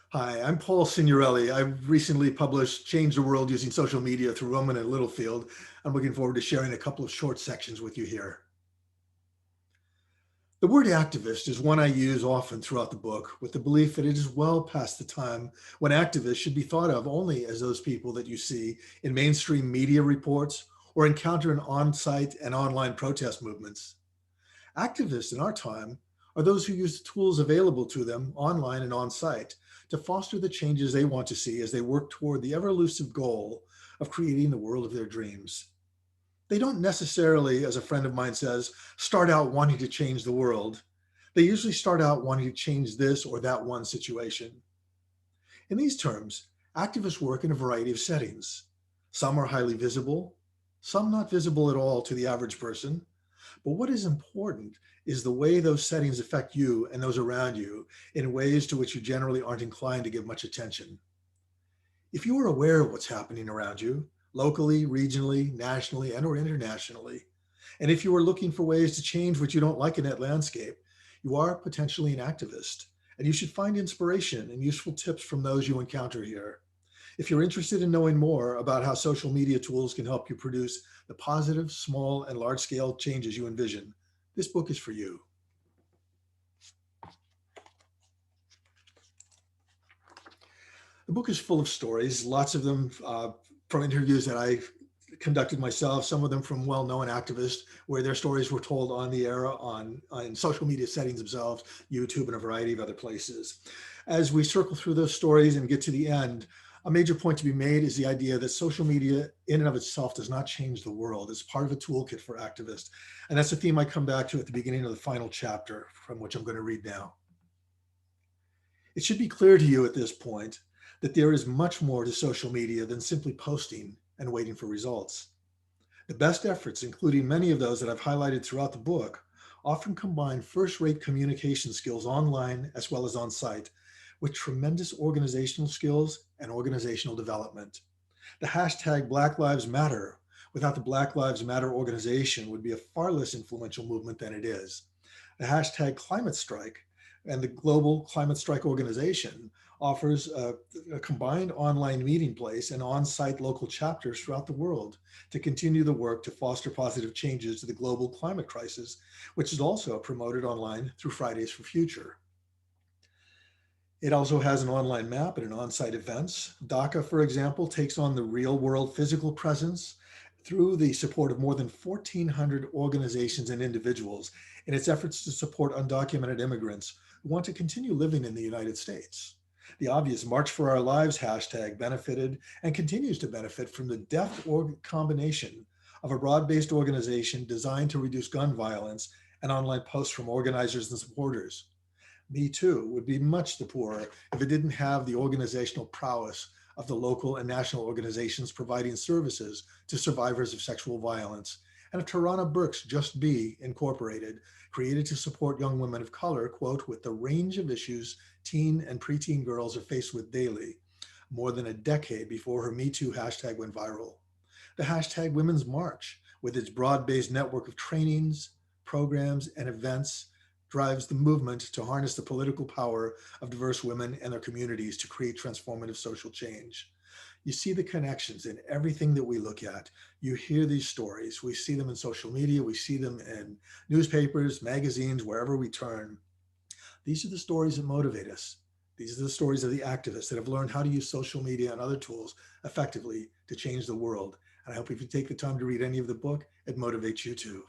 Hi, I'm Paul Signorelli. I've recently published Change the World Using Social Media through Rowman and Littlefield. I'm looking forward to sharing a couple of short sections with you here. The word activist is one I use often throughout the book, with the belief that it is well past the time when activists should be thought of only as those people that you see in mainstream media reports or encounter in on-site and online protest movements. Activists in our time are those who use the tools available to them online and on site to foster the changes they want to see as they work toward the ever elusive goal of creating the world of their dreams. They don't necessarily, as a friend of mine says, start out wanting to change the world. They usually start out wanting to change this or that one situation. In these terms, activists work in a variety of settings. Some are highly visible, some not visible at all to the average person. But what is important is the way those settings affect you and those around you in ways to which you generally aren't inclined to give much attention. If you are aware of what's happening around you, locally, regionally, nationally, and or internationally, and if you are looking for ways to change what you don't like in that landscape, you are potentially an activist, and you should find inspiration and useful tips from those you encounter here. If you're interested in knowing more about how social media tools can help you produce the positive, small, and large-scale changes you envision, this book is for you. The book is full of stories, lots of them from interviews that I conducted myself, some of them from well-known activists where their stories were told on the air, on social media settings themselves, YouTube, and a variety of other places. As we circle through those stories and get to the end, a major point to be made is the idea that social media in and of itself does not change the world. It's part of a toolkit for activists. And that's a theme I come back to at the beginning of the final chapter, from which I'm going to read now. It should be clear to you at this point that there is much more to social media than simply posting and waiting for results. The best efforts, including many of those that I've highlighted throughout the book, often combine first-rate communication skills online as well as on-site with tremendous organizational skills and organizational development. The hashtag Black Lives Matter without the Black Lives Matter organization would be a far less influential movement than it is. The hashtag Climate Strike and the Global Climate Strike Organization offers a combined online meeting place and on-site local chapters throughout the world to continue the work to foster positive changes to the global climate crisis, which is also promoted online through Fridays for Future. It also has an online map and an on-site events. DACA, for example, takes on the real-world physical presence through the support of more than 1,400 organizations and individuals in its efforts to support undocumented immigrants who want to continue living in the United States. The obvious March for Our Lives hashtag benefited and continues to benefit from the deft combination of a broad-based organization designed to reduce gun violence and online posts from organizers and supporters. Me Too would be much the poorer if it didn't have the organizational prowess of the local and national organizations providing services to survivors of sexual violence, and of Tarana Burke's Just Be Incorporated, created to support young women of color, quote, with the range of issues teen and preteen girls are faced with daily, more than a decade before her Me Too hashtag went viral. The hashtag Women's March, with its broad-based network of trainings, programs, and events, drives the movement to harness the political power of diverse women and their communities to create transformative social change. You see the connections in everything that we look at. You hear these stories. We see them in social media. We see them in newspapers, magazines, wherever we turn. These are the stories that motivate us. These are the stories of the activists that have learned how to use social media and other tools effectively to change the world. And I hope if you take the time to read any of the book, it motivates you too.